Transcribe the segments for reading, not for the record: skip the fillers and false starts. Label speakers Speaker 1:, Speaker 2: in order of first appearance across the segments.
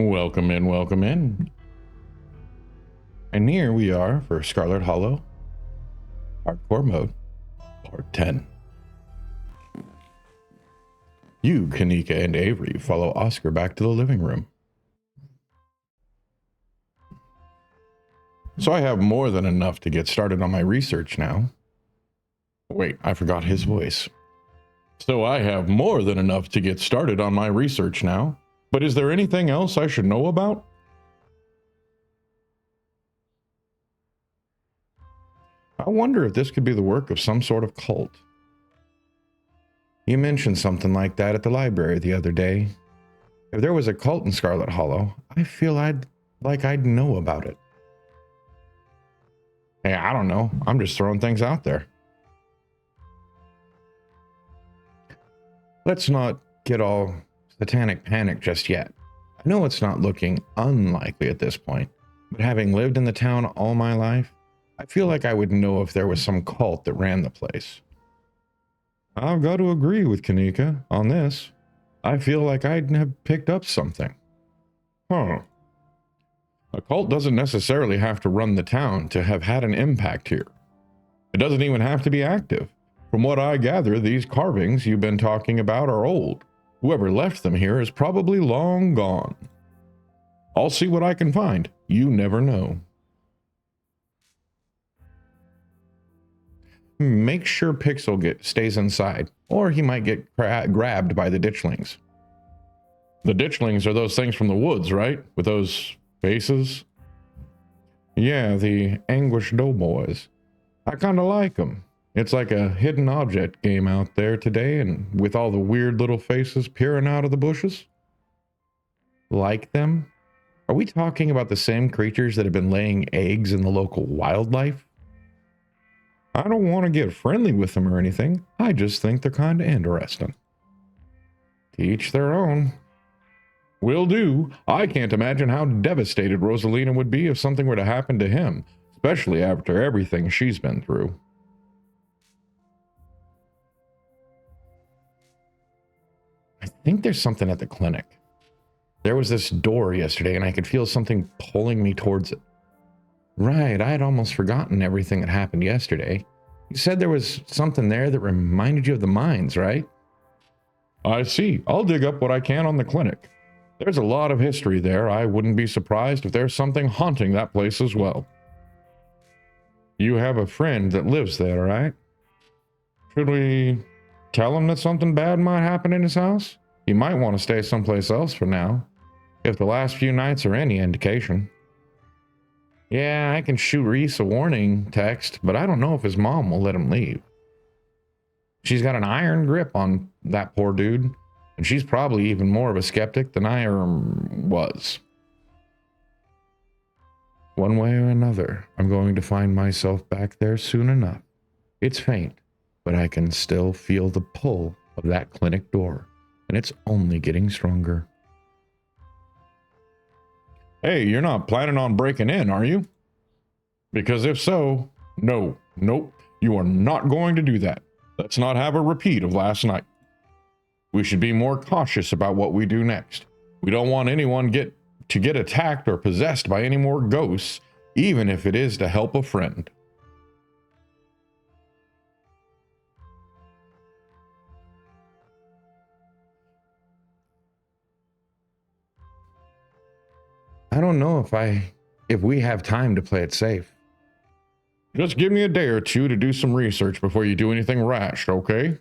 Speaker 1: Welcome in, welcome in. And here we are for Scarlet Hollow Hardcore Mode, Part 10. You, Kanika, and Avery follow Oscar back to the living room. So I have more than enough to get started on my research now. Wait, I forgot his voice. So I have more than enough to get started on my research now. But is there anything else I should know about? I wonder if this could be the work of some sort of cult. You mentioned something like that at the library the other day. If there was a cult in Scarlet Hollow, I feel I'd know about it. Hey, I don't know. I'm just throwing things out there. Let's not get all satanic panic just yet. I know it's not looking unlikely at this point, but having lived in the town all my life, I feel like I would know if there was some cult that ran the place. I've got to agree with Kanika on this. I feel like I'd have picked up something. A cult doesn't necessarily have to run the town to have had an impact here. It doesn't even have to be active. From what I gather, these carvings you've been talking about are old. Whoever left them here is probably long gone. I'll see what I can find. You never know. Make sure Pixel stays inside, or he might get grabbed by the ditchlings. The ditchlings are those things from the woods, right? With those faces? Yeah, the Anguish Doughboys. I kind of like them. It's like a hidden object game out there today, and with all the weird little faces peering out of the bushes. Like them? Are we talking about the same creatures that have been laying eggs in the local wildlife? I don't want to get friendly with them or anything. I just think they're kind of interesting. To each their own. Will do. I can't imagine how devastated Rosalina would be if something were to happen to him, especially after everything she's been through. I think there's something at the clinic. There was this door yesterday and I could feel something pulling me towards it. Right, I had almost forgotten everything that happened yesterday. You said there was something there that reminded you of the mines, right? I see. I'll dig up what I can on the clinic. There's a lot of history there. I wouldn't be surprised if there's something haunting that place as well. You have a friend that lives there, right? Should we tell him that something bad might happen in his house? He might want to stay someplace else for now, if the last few nights are any indication. Yeah, I can shoot Reese a warning text, but I don't know if his mom will let him leave. She's got an iron grip on that poor dude, and she's probably even more of a skeptic than I was. One way or another, I'm going to find myself back there soon enough. It's faint, but I can still feel the pull of that clinic door, and it's only getting stronger. Hey, you're not planning on breaking in, are you? Because if so, nope, you are not going to do that. Let's not have a repeat of last night. We should be more cautious about what we do next. We don't want anyone to get attacked or possessed by any more ghosts, even if it is to help a friend. I don't know if we have time to play it safe. Just give me a day or two to do some research before you do anything rash, okay?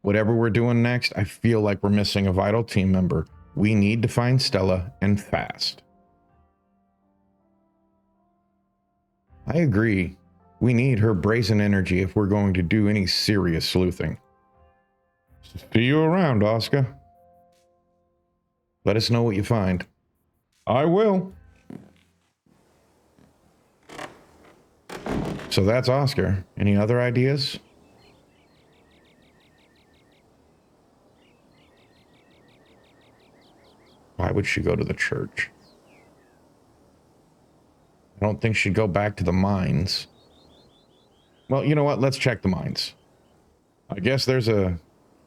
Speaker 1: Whatever we're doing next, I feel like we're missing a vital team member. We need to find Stella, and fast. I agree. We need her brazen energy if we're going to do any serious sleuthing. See you around, Oscar. Let us know what you find. I will. So that's Oscar. Any other ideas? Why would she go to the church? I don't think she'd go back to the mines. Well, you know what? Let's check the mines. I guess there's a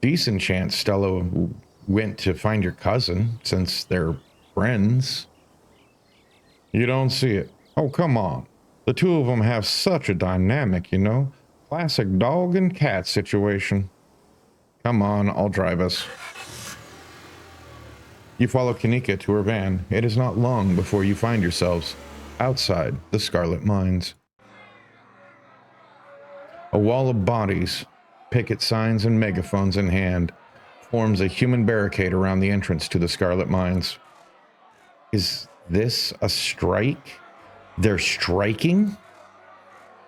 Speaker 1: decent chance Stella went to find your cousin, since they're friends. You don't see it. Oh, come on. The two of them have such a dynamic, you know? Classic dog and cat situation. Come on, I'll drive us. You follow Kanika to her van. It is not long before you find yourselves outside the Scarlet Mines. A wall of bodies, picket signs and megaphones in hand, forms a human barricade around the entrance to the Scarlet Mines. Is this a strike? They're striking?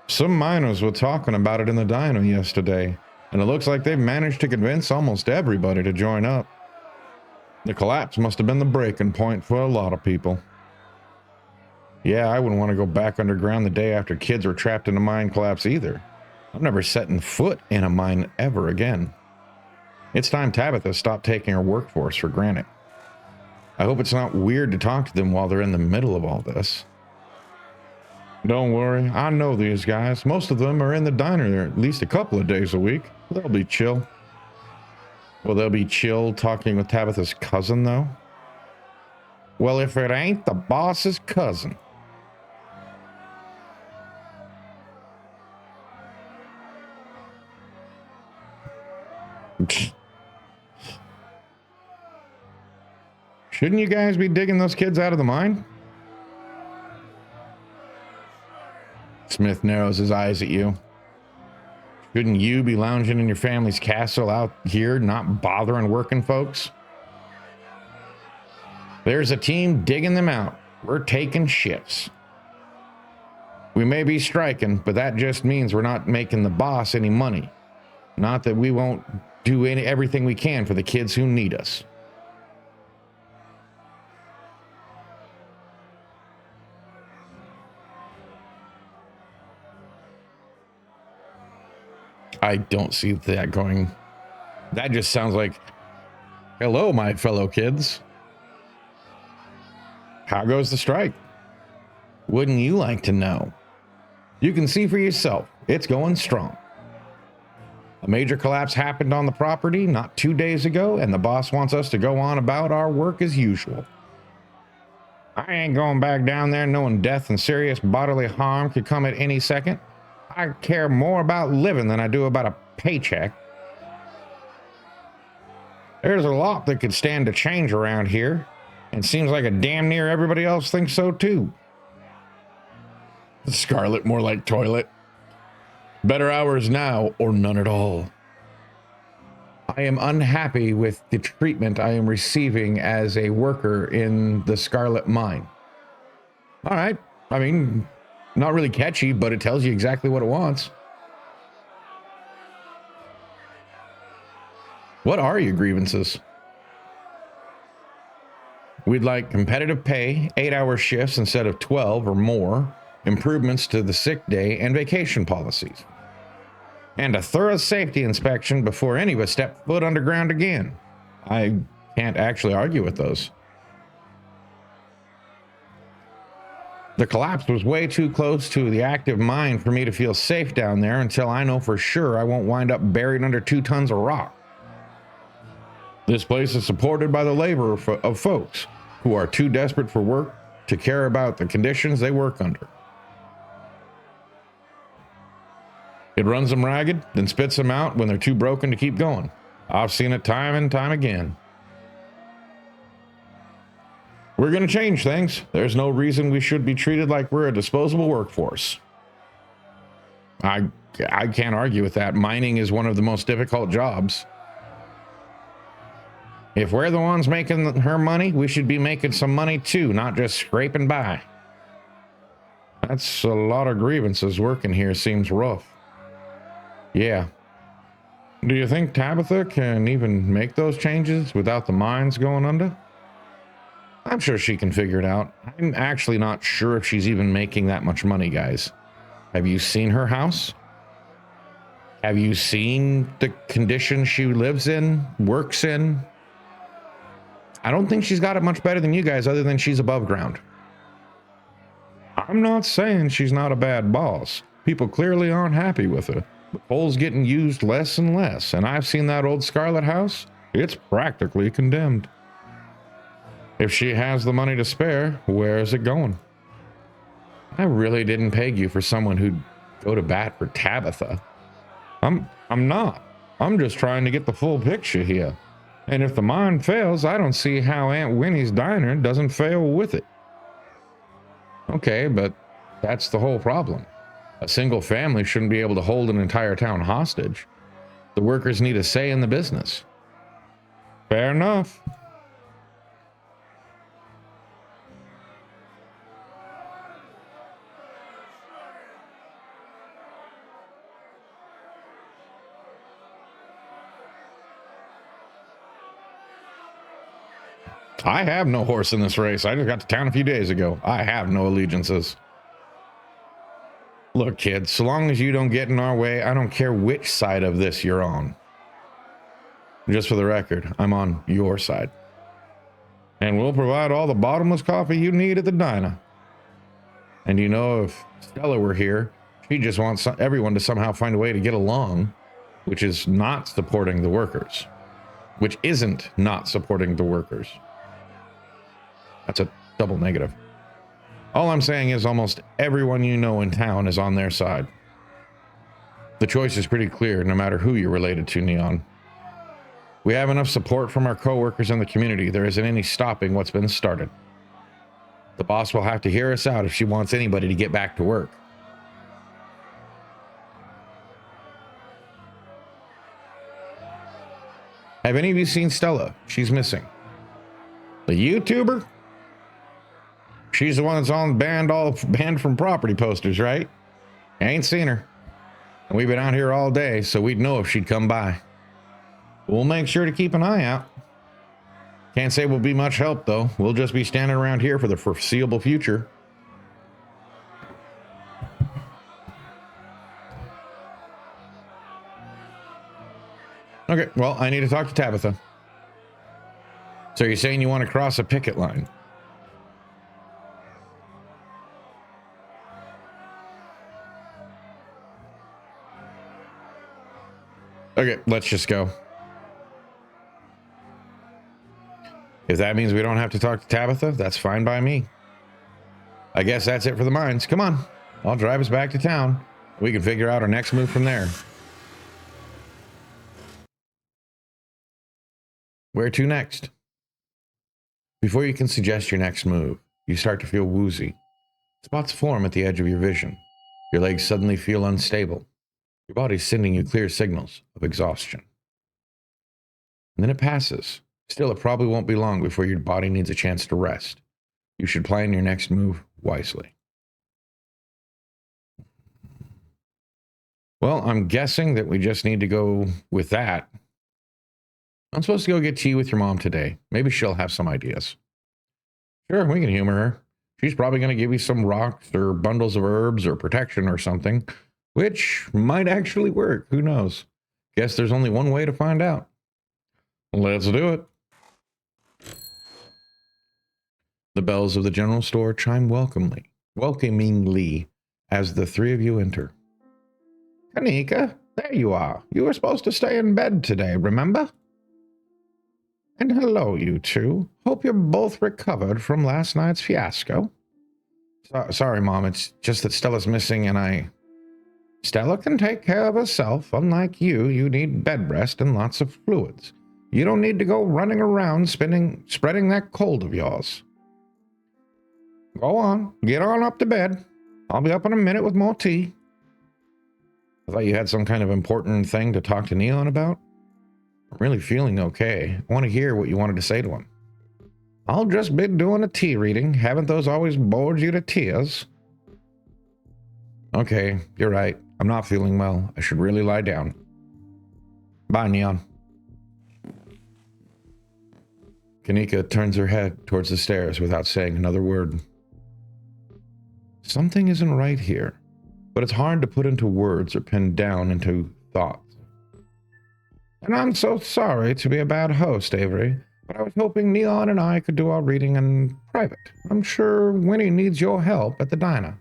Speaker 1: Some miners were talking about it in the diner yesterday, and it looks like they've managed to convince almost everybody to join up. The collapse must have been the breaking point for a lot of people. Yeah, I wouldn't want to go back underground the day after kids were trapped in a mine collapse either. I'm never setting foot in a mine ever again. It's time Tabitha stopped taking her workforce for granted. I hope it's not weird to talk to them while they're in the middle of all this. Don't worry, I know these guys. Most of them are in the diner there at least a couple of days a week. They'll be chill. Will they be chill talking with Tabitha's cousin, though? Well, if it ain't the boss's cousin. Shouldn't you guys be digging those kids out of the mine? Smith narrows his eyes at you. Shouldn't you be lounging in your family's castle out here, not bothering working folks? There's a team digging them out. We're taking shifts. We may be striking, but that just means we're not making the boss any money. Not that we won't do everything we can for the kids who need us. I don't see that going. That just sounds like, hello, my fellow kids. How goes the strike? Wouldn't you like to know? You can see for yourself. It's going strong. A major collapse happened on the property not 2 days ago, and the boss wants us to go on about our work as usual. I ain't going back down there knowing death and serious bodily harm could come at any second. I care more about living than I do about a paycheck. There's a lot that could stand to change around here, and seems like a damn near everybody else thinks so too. Scarlet, more like toilet. Better hours now or none at all. I am unhappy with the treatment I am receiving as a worker in the Scarlet Mine. All right, I mean, not really catchy, but it tells you exactly what it wants. What are your grievances? We'd like competitive pay, 8-hour shifts instead of 12 or more, improvements to the sick day and vacation policies, and a thorough safety inspection before any of us step foot underground again. I can't actually argue with those. The collapse was way too close to the active mine for me to feel safe down there until I know for sure I won't wind up buried under 2 tons of rock. This place is supported by the labor of folks who are too desperate for work to care about the conditions they work under. It runs them ragged, then spits them out when they're too broken to keep going. I've seen it time and time again. We're going to change things. There's no reason we should be treated like we're a disposable workforce. I can't argue with that. Mining is one of the most difficult jobs. If we're the ones making her money, we should be making some money too, not just scraping by. That's a lot of grievances. Working here seems rough. Yeah. Do you think Tabitha can even make those changes without the mines going under? I'm sure she can figure it out. I'm actually not sure if she's even making that much money, guys. Have you seen her house? Have you seen the conditions she lives in, works in? I don't think she's got it much better than you guys, other than she's above ground. I'm not saying she's not a bad boss. People clearly aren't happy with her, The coal's getting used less and less, and I've seen that old Scarlet house. It's practically condemned. If she has the money to spare, where is it going? I really didn't peg you for someone who'd go to bat for Tabitha. I'm not. I'm just trying to get the full picture here. And if the mine fails, I don't see how Aunt Winnie's diner doesn't fail with it. Okay, but that's the whole problem. A single family shouldn't be able to hold an entire town hostage. The workers need a say in the business. Fair enough. I have no horse in this race. I just got to town a few days ago. I have no allegiances. Look, kid, so long as you don't get in our way, I don't care which side of this you're on. Just for the record, I'm on your side. And we'll provide all the bottomless coffee you need at the diner. And you know, if Stella were here, she just wants everyone to somehow find a way to get along, which is not supporting the workers. Which isn't not supporting the workers. That's a double negative. All I'm saying is almost everyone you know in town is on their side. The choice is pretty clear, no matter who you're related to, Neon. We have enough support from our coworkers in the community. There isn't any stopping what's been started. The boss will have to hear us out if she wants anybody to get back to work. Have any of you seen Stella? She's missing. The YouTuber? She's the one that's on banned from property posters, right? I ain't seen her. And we've been out here all day, so we'd know if she'd come by. We'll make sure to keep an eye out. Can't say we'll be much help, though. We'll just be standing around here for the foreseeable future. Okay, well, I need to talk to Tabitha. So you're saying you want to cross a picket line? Okay, let's just go. If that means we don't have to talk to Tabitha, that's fine by me. I guess that's it for the mines. Come on, I'll drive us back to town. We can figure out our next move from there. Where to next? Before you can suggest your next move, you start to feel woozy. Spots form at the edge of your vision. Your legs suddenly feel unstable. Your body's sending you clear signals of exhaustion. And then it passes. Still, it probably won't be long before your body needs a chance to rest. You should plan your next move wisely. Well, I'm guessing that we just need to go with that. I'm supposed to go get tea with your mom today. Maybe she'll have some ideas. Sure, we can humor her. She's probably going to give you some rocks or bundles of herbs or protection or something, which might actually work. Who knows? Guess there's only one way to find out. Let's do it. The bells of the general store chime welcomingly as the three of you enter. Kanika, there you are. You were supposed to stay in bed today, remember? And hello, you two. Hope you're both recovered from last night's fiasco. Sorry, Mom. It's just that Stella's missing and Stella can take care of herself. Unlike you, you need bed rest and lots of fluids. You don't need to go running around spreading that cold of yours. Go on. Get on up to bed. I'll be up in a minute with more tea. I thought you had some kind of important thing to talk to Neon about. I'm really feeling okay. I want to hear what you wanted to say to him. I'll just be doing a tea reading. Haven't those always bored you to tears? Okay, you're right. I'm not feeling well. I should really lie down. Bye, Neon. Kanika turns her head towards the stairs without saying another word. Something isn't right here, but it's hard to put into words or pin down into thoughts. And I'm so sorry to be a bad host, Avery, but I was hoping Neon and I could do our reading in private. I'm sure Winnie needs your help at the diner.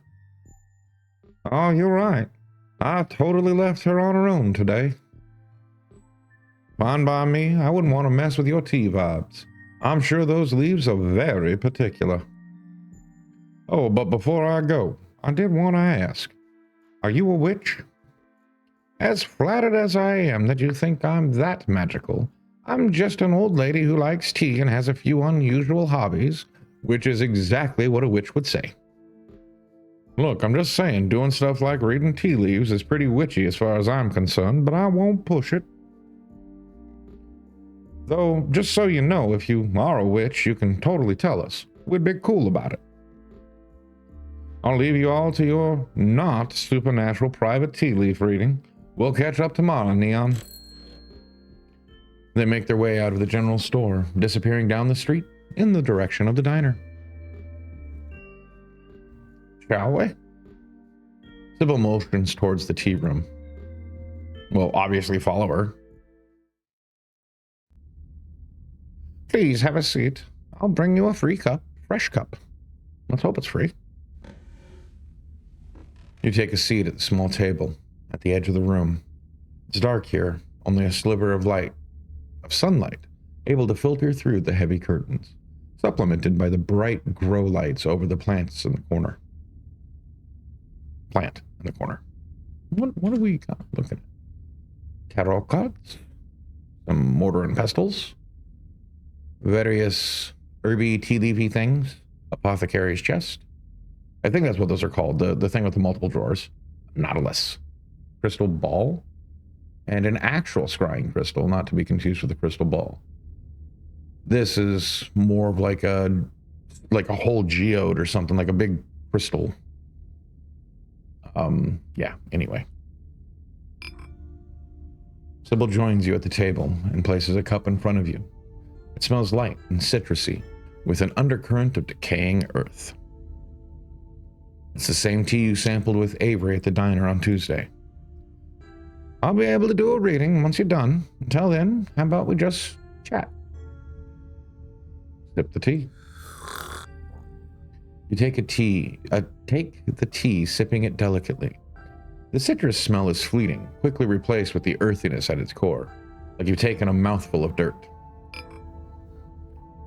Speaker 1: Oh, you're right. I totally left her on her own today. Fine by me. I wouldn't want to mess with your tea vibes. I'm sure those leaves are very particular. Oh, but before I go, I did want to ask, are you a witch? As flattered as I am that you think I'm that magical, I'm just an old lady who likes tea and has a few unusual hobbies, which is exactly what a witch would say. Look, I'm just saying, doing stuff like reading tea leaves is pretty witchy as far as I'm concerned, but I won't push it. Though, just so you know, if you are a witch, you can totally tell us. We'd be cool about it. I'll leave you all to your not supernatural private tea leaf reading. We'll catch up tomorrow, Neon. They make their way out of the general store, disappearing down the street in the direction of the diner. Shall we? Sybil motions towards the tea room. Well, obviously follow her. Please have a seat. I'll bring you a fresh cup. Let's hope it's free. You take a seat at the small table at the edge of the room. It's dark here, only a sliver of sunlight, able to filter through the heavy curtains, supplemented by the bright grow lights over the plants in the corner. Plant in the corner. What do we got looking at? Tarot cards, some mortar and pestles, various herby tea leafy things, apothecary's chest. I think that's what those are called, the thing with the multiple drawers. Nautilus. Crystal ball. And an actual scrying crystal, not to be confused with a crystal ball. This is more of like a whole geode or something, like a big crystal. Yeah, anyway. Sybil joins you at the table and places a cup in front of you. It smells light and citrusy, with an undercurrent of decaying earth. It's the same tea you sampled with Avery at the diner on Tuesday. I'll be able to do a reading once you're done. Until then, how about we just chat? Sip the tea. You take the tea, sipping it delicately. The citrus smell is fleeting, quickly replaced with the earthiness at its core, like you've taken a mouthful of dirt.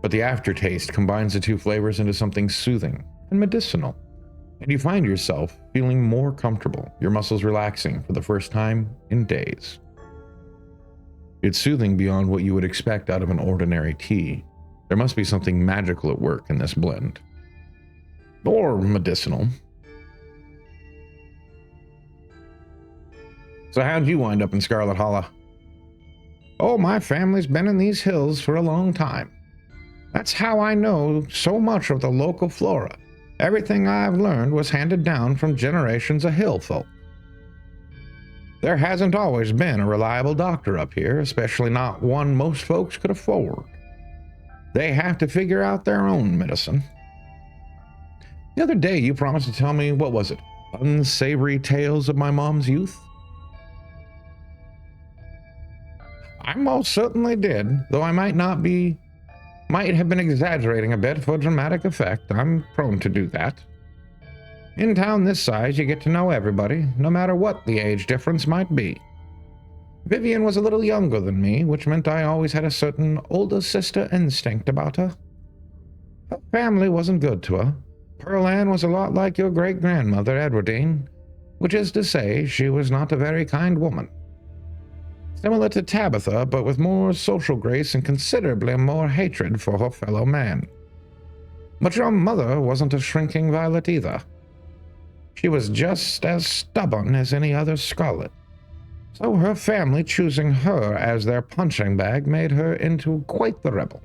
Speaker 1: But the aftertaste combines the two flavors into something soothing and medicinal, and you find yourself feeling more comfortable, your muscles relaxing for the first time in days. It's soothing beyond what you would expect out of an ordinary tea. There must be something magical at work in this blend. Or medicinal. So how'd you wind up in Scarlet Hollow? Oh, my family's been in these hills for a long time. That's how I know so much of the local flora. Everything I've learned was handed down from generations of hill folk. There hasn't always been a reliable doctor up here, especially not one most folks could afford. They have to figure out their own medicine. The other day you promised to tell me, what was it? Unsavory tales of my mom's youth? I most certainly did, though I might have been exaggerating a bit for dramatic effect. I'm prone to do that. In town this size, you get to know everybody, no matter what the age difference might be. Vivian was a little younger than me, which meant I always had a certain older sister instinct about her. Her family wasn't good to her. Pearl Ann was a lot like your great-grandmother, Edwardine, which is to say, she was not a very kind woman. Similar to Tabitha, but with more social grace and considerably more hatred for her fellow man. But your mother wasn't a shrinking violet either. She was just as stubborn as any other Scarlet. So her family choosing her as their punching bag made her into quite the rebel.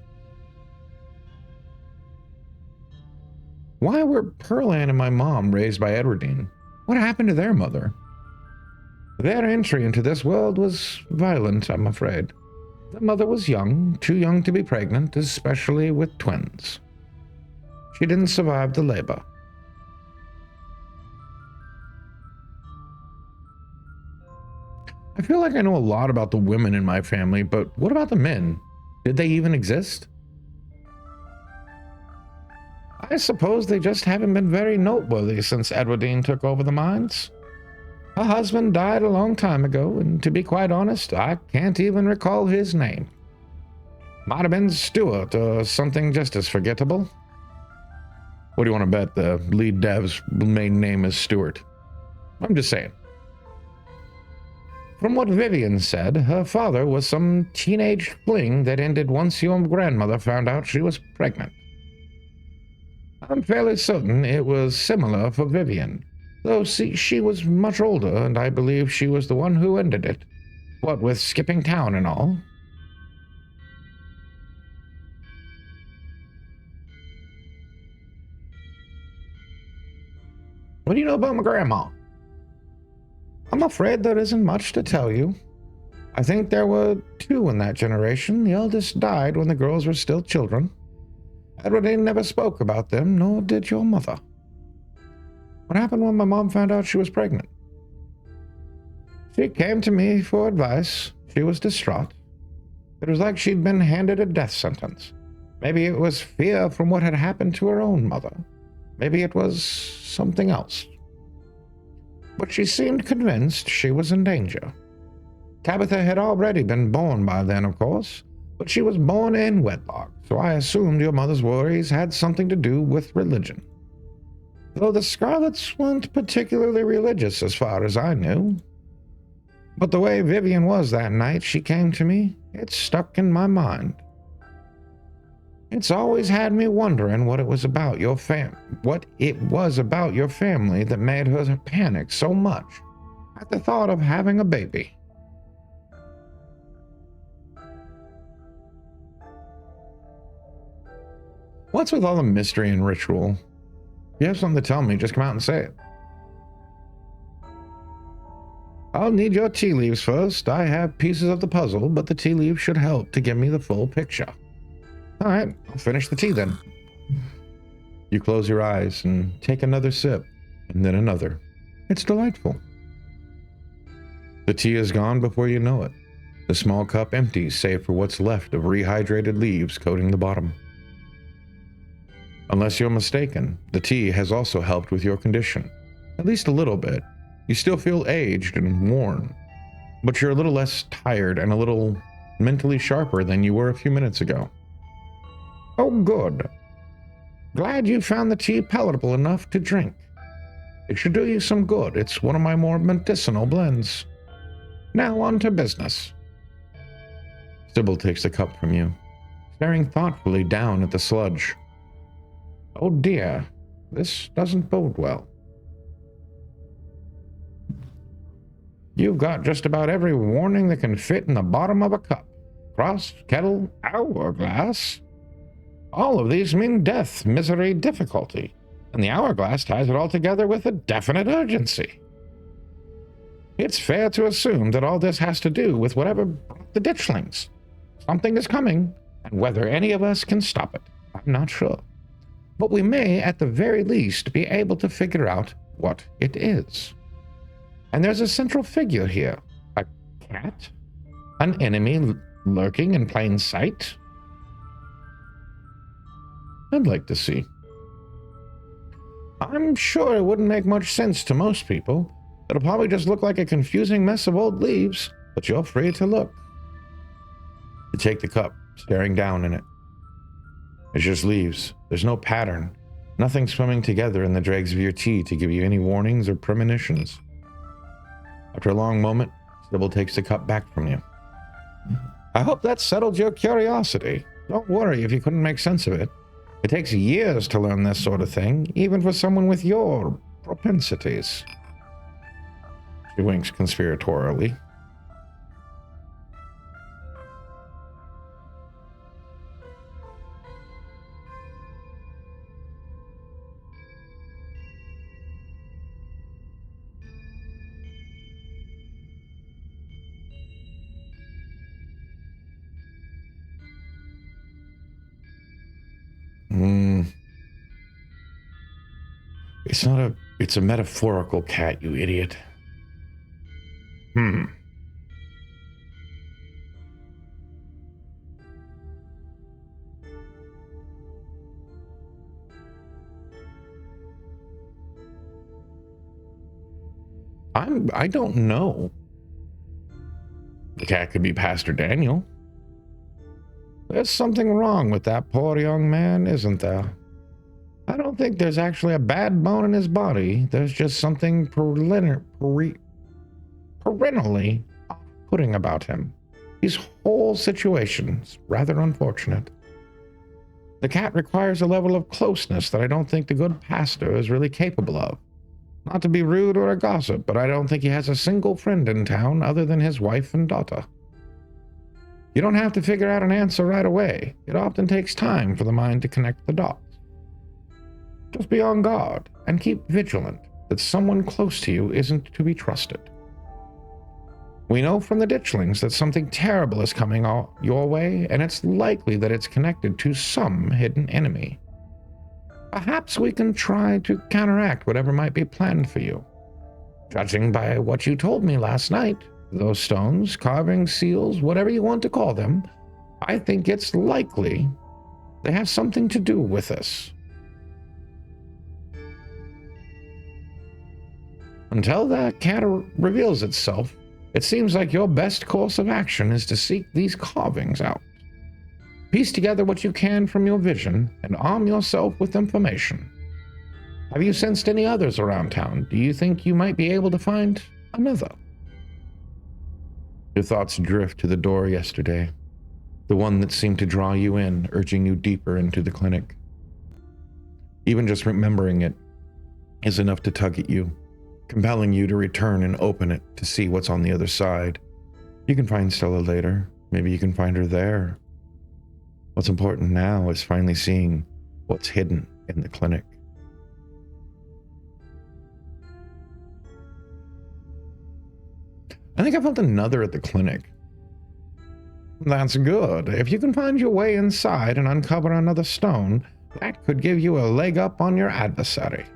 Speaker 1: Why were Pearl Ann and my mom raised by Edwardine? What happened to their mother? Their entry into this world was violent, I'm afraid. The mother was young, too young to be pregnant, especially with twins. She didn't survive the labor. I feel like I know a lot about the women in my family, but what about the men? Did they even exist? I suppose they just haven't been very noteworthy since Edwardine took over the mines. Her husband died a long time ago, and to be quite honest, I can't even recall his name. Might have been Stuart or something just as forgettable. What do you want to bet the lead dev's main name is Stuart? I'm just saying. From what Vivian said, her father was some teenage fling that ended once your grandmother found out she was pregnant. I'm fairly certain it was similar for Vivian, though she was much older, and I believe she was the one who ended it. What with skipping town and all. What do you know about my grandma? I'm afraid there isn't much to tell you. I think there were two in that generation. The eldest died when the girls were still children. Edwardine never spoke about them, nor did your mother. What happened when my mom found out she was pregnant? She came to me for advice. She was distraught. It was like she'd been handed a death sentence. Maybe it was fear from what had happened to her own mother. Maybe it was something else. But she seemed convinced she was in danger. Tabitha had already been born by then, of course, but she was born in wedlock, so I assumed your mother's worries had something to do with religion. Though the Scarlets weren't particularly religious as far as I knew. But the way Vivian was that night she came to me, it stuck in my mind. It's always had me wondering what it was about your family that made her panic so much at the thought of having a baby. What's with all the mystery and ritual? If you have something to tell me, just come out and say it. I'll need your tea leaves first. I have pieces of the puzzle, but the tea leaves should help to give me the full picture. All right, I'll finish the tea then. You close your eyes and take another sip, and then another. It's delightful. The tea is gone before you know it. The small cup empties save for what's left of rehydrated leaves coating the bottom. Unless you're mistaken, the tea has also helped with your condition. At least a little bit. You still feel aged and worn, but you're a little less tired and a little mentally sharper than you were a few minutes ago. Oh, good. Glad you found the tea palatable enough to drink. It should do you some good. It's one of my more medicinal blends. Now on to business. Sybil takes the cup from you, staring thoughtfully down at the sludge. Oh dear, this doesn't bode well. You've got just about every warning that can fit in the bottom of a cup. Cross, kettle, hourglass. All of these mean death, misery, difficulty, and the hourglass ties it all together with a definite urgency. It's fair to assume that all this has to do with whatever brought the ditchlings. Something is coming, and whether any of us can stop it, I'm not sure. But we may, at the very least, be able to figure out what it is. And there's a central figure here. A cat? An enemy lurking in plain sight? I'd like to see. I'm sure it wouldn't make much sense to most people. It'll probably just look like a confusing mess of old leaves, but you're free to look. You take the cup, staring down in it. It's just leaves. There's no pattern. Nothing swimming together in the dregs of your tea to give you any warnings or premonitions. After a long moment, Sybil takes the cup back from you. I hope that settled your curiosity. Don't worry if you couldn't make sense of it. It takes years to learn this sort of thing, even for someone with your propensities. She winks conspiratorially. It's a metaphorical cat, you idiot. I don't know. The cat could be Pastor Daniel. There's something wrong with that poor young man, isn't there? I don't think there's actually a bad bone in his body. There's just something perennially off-putting about him. His whole situation's rather unfortunate. The cat requires a level of closeness that I don't think the good pastor is really capable of. Not to be rude or a gossip, but I don't think he has a single friend in town other than his wife and daughter. You don't have to figure out an answer right away. It often takes time for the mind to connect the dots. Just be on guard and keep vigilant that someone close to you isn't to be trusted. We know from the ditchlings that something terrible is coming your way, and it's likely that it's connected to some hidden enemy. Perhaps we can try to counteract whatever might be planned for you. Judging by what you told me last night, those stones, carvings, seals, whatever you want to call them, I think it's likely they have something to do with this. Until that cat reveals itself, it seems like your best course of action is to seek these carvings out. Piece together what you can from your vision and arm yourself with information. Have you sensed any others around town? Do you think you might be able to find another? Your thoughts drift to the door yesterday, the one that seemed to draw you in, urging you deeper into the clinic. Even just remembering it is enough to tug at you, compelling you to return and open it to see what's on the other side. You can find Stella later. Maybe you can find her there. What's important now is finally seeing what's hidden in the clinic. I think I found another at the clinic. That's good. If you can find your way inside and uncover another stone, that could give you a leg up on your adversary.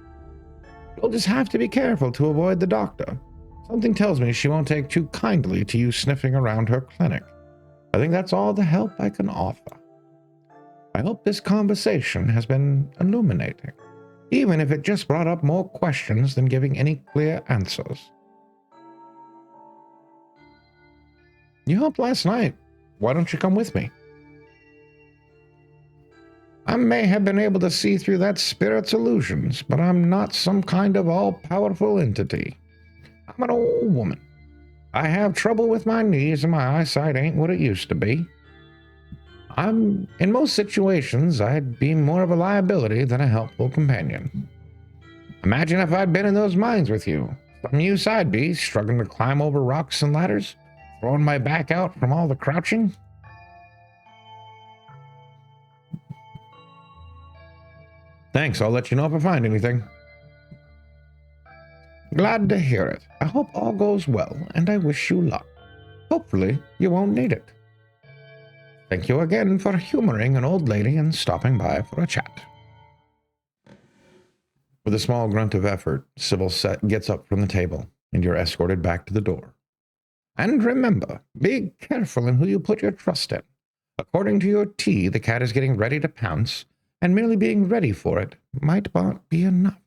Speaker 1: You'll just have to be careful to avoid the doctor. Something tells me she won't take too kindly to you sniffing around her clinic. I think that's all the help I can offer. I hope this conversation has been illuminating, even if it just brought up more questions than giving any clear answers. You helped last night. Why don't you come with me? I may have been able to see through that spirit's illusions, but I'm not some kind of all-powerful entity. I'm an old woman. I have trouble with my knees and my eyesight ain't what it used to be. In most situations, I'd be more of a liability than a helpful companion. Imagine if I'd been in those mines with you. Some use I'd be, struggling to climb over rocks and ladders, throwing my back out from all the crouching. Thanks, I'll let you know if I find anything. Glad to hear it. I hope all goes well, and I wish you luck. Hopefully, you won't need it. Thank you again for humoring an old lady and stopping by for a chat. With a small grunt of effort, Sybil gets up from the table, and you're escorted back to the door. And remember, be careful in who you put your trust in. According to your tea, the cat is getting ready to pounce, and merely being ready for it might not be enough.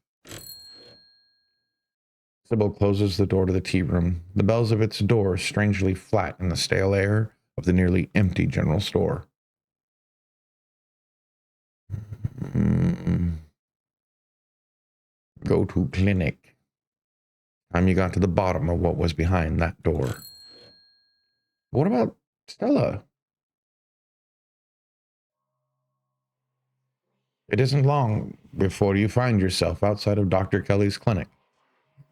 Speaker 1: Sybil closes the door to the tea room, the bells of its door strangely flat in the stale air of the nearly empty general store. Go to clinic. Time you got to the bottom of what was behind that door. What about Stella? It isn't long before you find yourself outside of Dr. Kelly's clinic,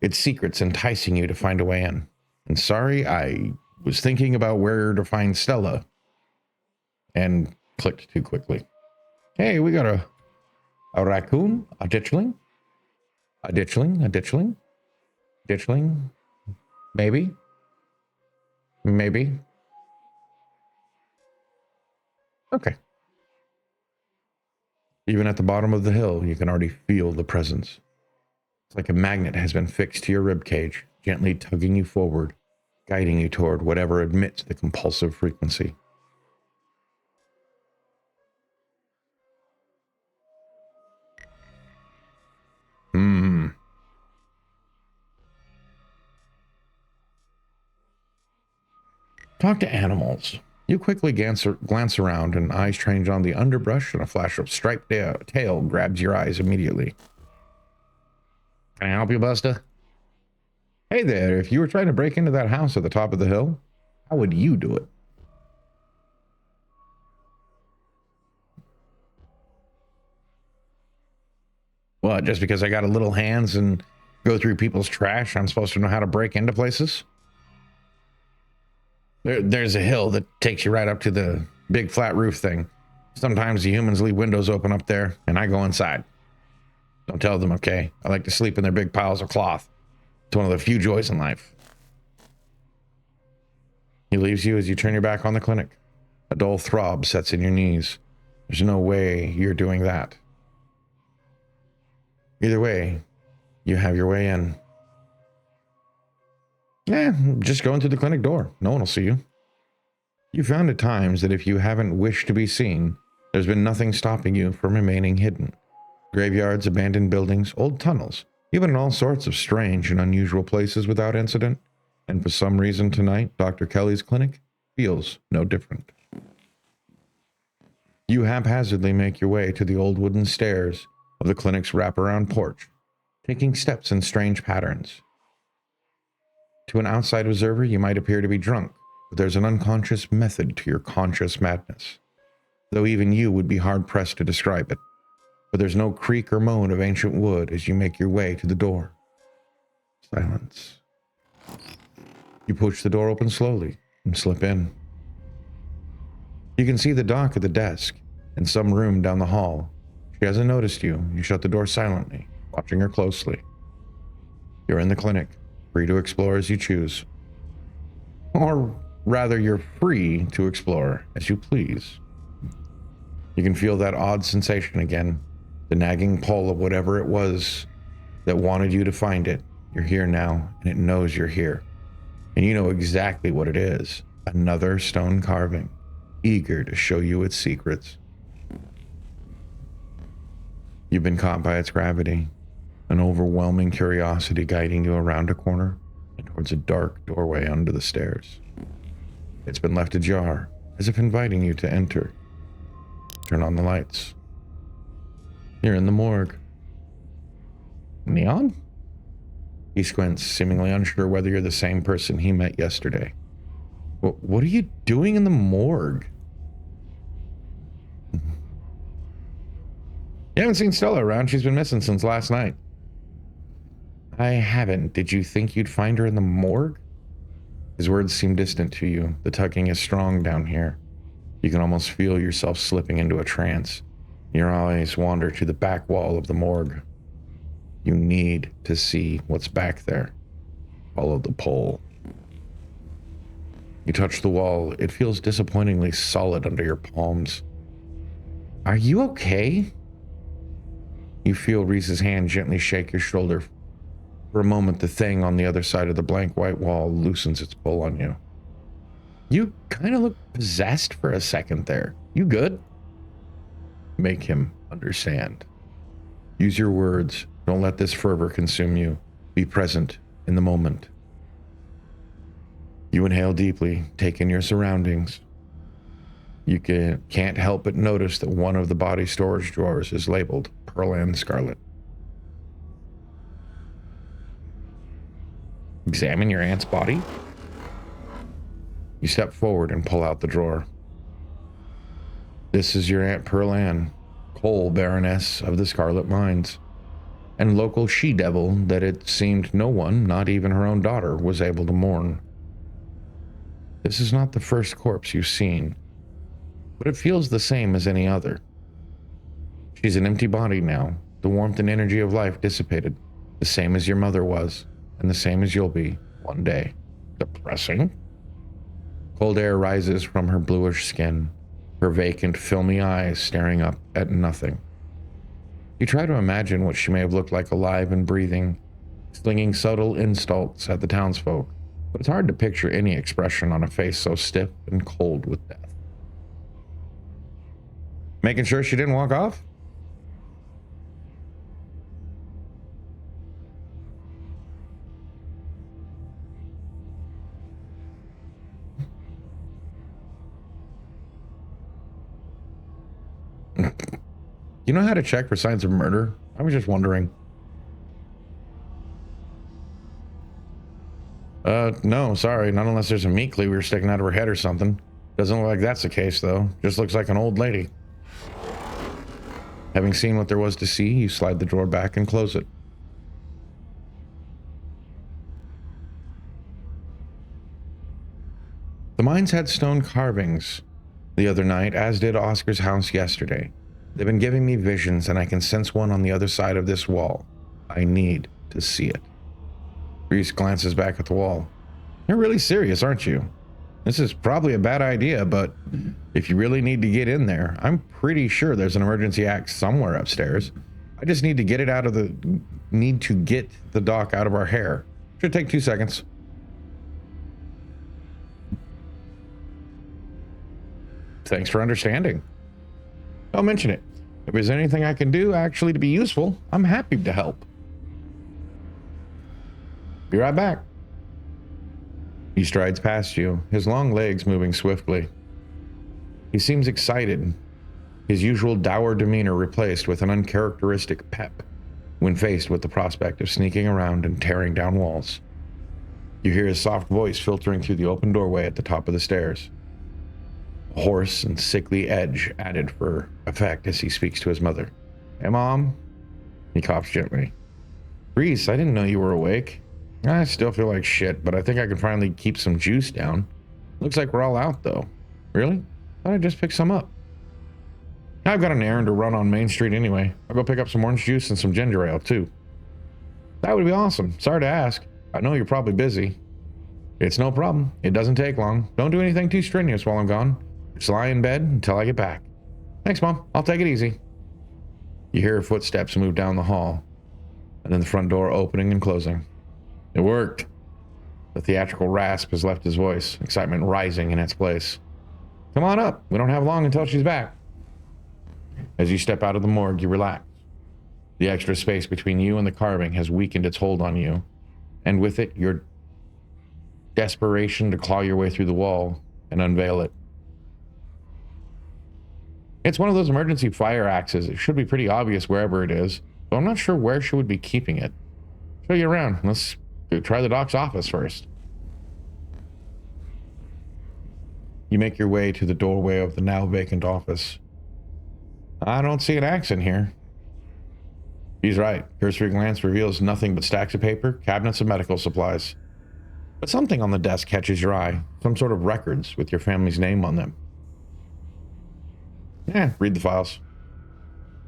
Speaker 1: its secrets enticing you to find a way in. And sorry, I was thinking about where to find Stella and clicked too quickly. Hey, we got a raccoon, a ditchling, maybe. Okay. Even at the bottom of the hill, you can already feel the presence. It's like a magnet has been fixed to your ribcage, gently tugging you forward, guiding you toward whatever emits the compulsive frequency. Talk to animals. You quickly glance around, and eyes change on the underbrush, and a flash of striped tail grabs your eyes immediately. Can I help you, Buster? Hey there, if you were trying to break into that house at the top of the hill, how would you do it? What, just because I got a little hands and go through people's trash, I'm supposed to know how to break into places? There's a hill that takes you right up to the big flat roof thing. Sometimes the humans leave windows open up there, and I go inside. Don't tell them, okay? I like to sleep in their big piles of cloth. It's one of the few joys in life. He leaves you as you turn your back on the clinic. A dull throb sets in your knees. There's no way you're doing that. Either way, you have your way in. Just go into the clinic door. No one will see you. You found at times that if you haven't wished to be seen, there's been nothing stopping you from remaining hidden. Graveyards, abandoned buildings, old tunnels, even in all sorts of strange and unusual places without incident. And for some reason tonight, Dr. Kelly's clinic feels no different. You haphazardly make your way to the old wooden stairs of the clinic's wraparound porch, taking steps in strange patterns. To an outside observer, you might appear to be drunk, but there's an unconscious method to your conscious madness, though even you would be hard-pressed to describe it. But there's no creak or moan of ancient wood as you make your way to the door. Silence. You push the door open slowly and slip in. You can see the doc at the desk in some room down the hall. She hasn't noticed you. You shut the door silently, watching her closely. You're in the clinic, free to explore as you choose. Or rather, you're free to explore as you please. You can feel that odd sensation again, the nagging pull of whatever it was that wanted you to find it. You're here now, and it knows you're here. And you know exactly what it is. Another stone carving, eager to show you its secrets. You've been caught by its gravity, an overwhelming curiosity guiding you around a corner and towards a dark doorway under the stairs. It's been left ajar, as if inviting you to enter. Turn on the lights. You're in the morgue. Neon? He squints, seemingly unsure whether you're the same person he met yesterday. What are you doing in the morgue? You haven't seen Stella around. She's been missing since last night. I haven't. Did you think you'd find her in the morgue? His words seem distant to you. The tugging is strong down here. You can almost feel yourself slipping into a trance. Your eyes wander to the back wall of the morgue. You need to see what's back there. Follow the pole. You touch the wall. It feels disappointingly solid under your palms. Are you okay? You feel Reese's hand gently shake your shoulder. For a moment, the thing on the other side of the blank white wall loosens its pull on you. You kind of look possessed for a second there. You good? Make him understand. Use your words. Don't let this fervor consume you. Be present in the moment. You inhale deeply, take in your surroundings. You can't help but notice that one of the body storage drawers is labeled Pearl and Scarlet. Examine your aunt's body. You step forward and pull out the drawer. This is your Aunt Pearl Ann, Cole Baroness of the Scarlet Mines, and local she-devil that it seemed no one, not even her own daughter, was able to mourn. This is not the first corpse you've seen, but it feels the same as any other. She's an empty body now, the warmth and energy of life dissipated, the same as your mother was, and the same as you'll be one day. Depressing? Cold air rises from her bluish skin, her vacant, filmy eyes staring up at nothing. You try to imagine what she may have looked like alive and breathing, slinging subtle insults at the townsfolk, but it's hard to picture any expression on a face so stiff and cold with death. Making sure she didn't walk off? You know how to check for signs of murder? I was just wondering. No, sorry. Not unless there's a meat cleaver sticking out of her head or something. Doesn't look like that's the case, though. Just looks like an old lady. Having seen what there was to see, you slide the drawer back and close it. The mines had stone carvings the other night, as did Oscar's house yesterday. They've been giving me visions, and I can sense one on the other side of this wall. I need to see it. Reese glances back at the wall. You're really serious, aren't you? This is probably a bad idea, but if you really need to get in there, I'm pretty sure there's an emergency axe somewhere upstairs. I just need to get it out of the... need to get the dock out of our hair. Should take 2 seconds. Thanks for understanding. I'll mention it. If there's anything I can do actually to be useful, I'm happy to help. Be right back. He strides past you, his long legs moving swiftly. He seems excited, his usual dour demeanor replaced with an uncharacteristic pep when faced with the prospect of sneaking around and tearing down walls. You hear his soft voice filtering through the open doorway at the top of the stairs. A hoarse and sickly edge added for effect as he speaks to his mother. Hey, Mom. He coughs gently. Reese, I didn't know you were awake. I still feel like shit, but I think I can finally keep some juice down. Looks like we're all out, though. Really? Thought I'd just pick some up. I've got an errand to run on Main Street anyway. I'll go pick up some orange juice and some ginger ale, too. That would be awesome. Sorry to ask. I know you're probably busy. It's no problem. It doesn't take long. Don't do anything too strenuous while I'm gone. Just lie in bed until I get back. Thanks, Mom. I'll take it easy. You hear her footsteps move down the hall, and then the front door opening and closing. It worked. The theatrical rasp has left his voice, excitement rising in its place. Come on up. We don't have long until she's back. As you step out of the morgue, you relax. The extra space between you and the carving has weakened its hold on you, and with it, your desperation to claw your way through the wall and unveil it. It's one of those emergency fire axes. It should be pretty obvious wherever it is, but I'm not sure where she would be keeping it. Show you around. Let's try the doc's office first. You make your way to the doorway of the now vacant office. I don't see an axe in here. He's right. Cursory glance reveals nothing but stacks of paper, cabinets of medical supplies. But something on the desk catches your eye. Some sort of records with your family's name on them. Read the files.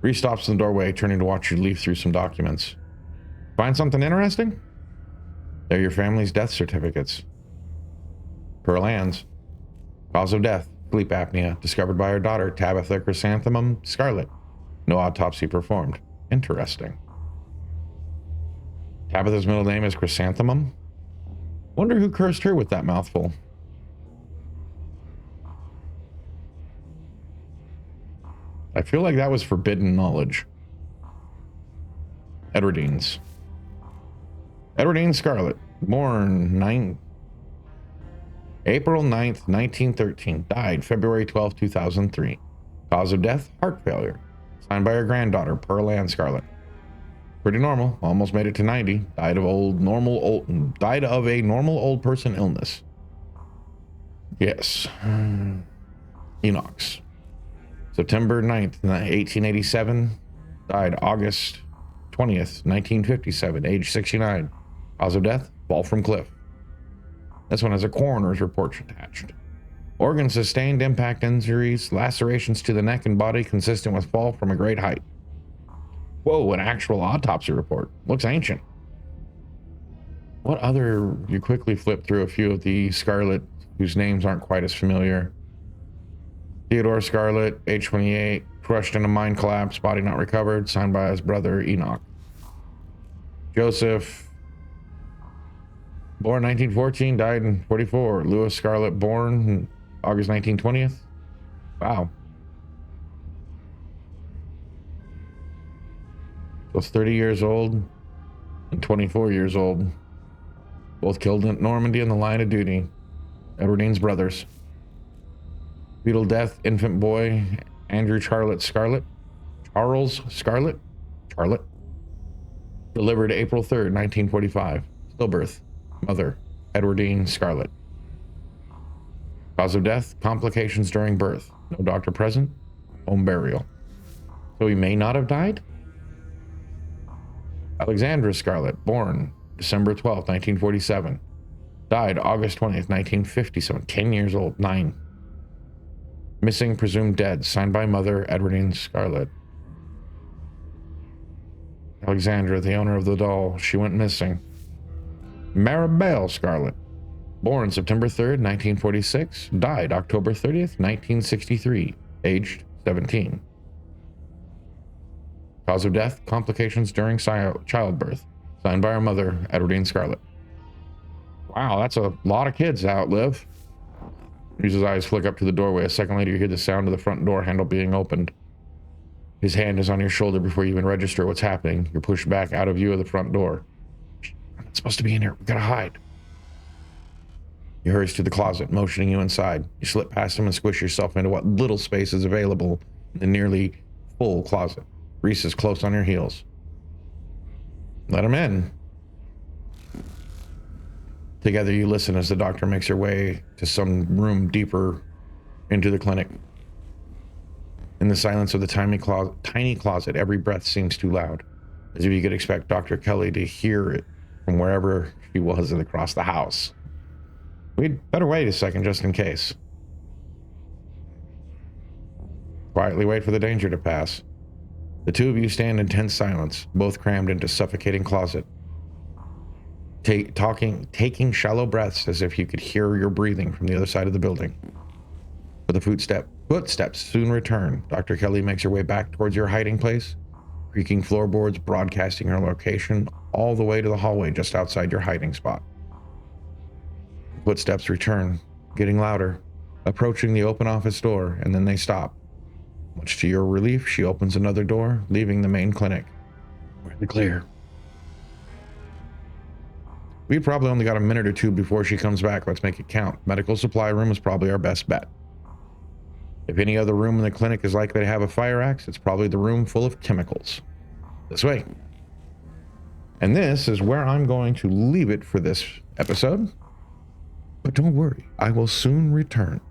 Speaker 1: Reese stops in the doorway, turning to watch you leaf through some documents. Find something interesting? They're your family's death certificates. Pearl Ann's. Cause of death, sleep apnea, discovered by her daughter, Tabitha Chrysanthemum Scarlet. No autopsy performed. Interesting. Tabitha's middle name is Chrysanthemum? Wonder who cursed her with that mouthful. I feel like that was forbidden knowledge. Edwardines. Edwardine Scarlet, born April 9th, 1913, died February 12, 2003. Cause of death, heart failure. Signed by her granddaughter, Pearl Ann Scarlet. Pretty normal, almost made it to 90. Died of a normal old person illness. Yes. Enoch's. September 9th, 1887. Died August 20th, 1957, age 69. Cause of death, fall from cliff. This one has a coroner's report attached. Organs sustained impact injuries, lacerations to the neck and body consistent with fall from a great height. Whoa, an actual autopsy report. Looks ancient. What other... You quickly flip through a few of the Scarlet whose names aren't quite as familiar. Theodore Scarlet, age 28, crushed in a mine collapse, body not recovered, signed by his brother Enoch. Joseph, born 1914, died in 44. Louis Scarlet, born August 1920th. Wow. Was 30 years old and 24 years old. Both killed in Normandy in the line of duty. Edwardine's brothers. Fetal death, infant boy, Andrew Charlotte Scarlet. Charles Scarlet, Charlotte, delivered April 3rd, 1945. Stillbirth, mother, Edwardine Scarlet. Cause of death, complications during birth. No doctor present, home burial. So he may not have died? Alexandra Scarlet, born December 12th, 1947. Died August 20th, 1957. 10 years old, 9. Missing, presumed dead. Signed by mother, Edwardine Scarlet. Alexandra, the owner of the doll, she went missing. Maribel Scarlet, born September 3rd, 1946. Died October 30th, 1963. Aged 17. Cause of death, complications during childbirth. Signed by her mother, Edwardine Scarlet. Wow, that's a lot of kids to outlive. His eyes flick up to the doorway. A second later, you hear the sound of the front door handle being opened. His hand is on your shoulder before you even register what's happening. You're pushed back out of view of the front door. I'm not supposed to be in here. We gotta hide. He hurries to the closet, motioning you inside. You slip past him and squish yourself into what little space is available in the nearly full closet. Reese is close on your heels. Let him in. Together you listen as the doctor makes her way to some room deeper into the clinic. In the silence of the tiny closet, every breath seems too loud, as if you could expect Dr. Kelly to hear it from wherever she was across the house. We'd better wait a second just in case. Quietly wait for the danger to pass. The two of you stand in tense silence, both crammed into suffocating closet. Taking shallow breaths as if you could hear your breathing from the other side of the building. But the footsteps soon return. Dr. Kelly makes her way back towards your hiding place, creaking floorboards broadcasting her location all the way to the hallway just outside your hiding spot. Footsteps return, getting louder, approaching the open office door, and then they stop. Much to your relief, she opens another door, leaving the main clinic. We're in the clear. We probably only got a minute or two before she comes back. Let's make it count. Medical supply room is probably our best bet. If any other room in the clinic is likely to have a fire axe, it's probably the room full of chemicals. This way. And this is where I'm going to leave it for this episode. But don't worry, I will soon return.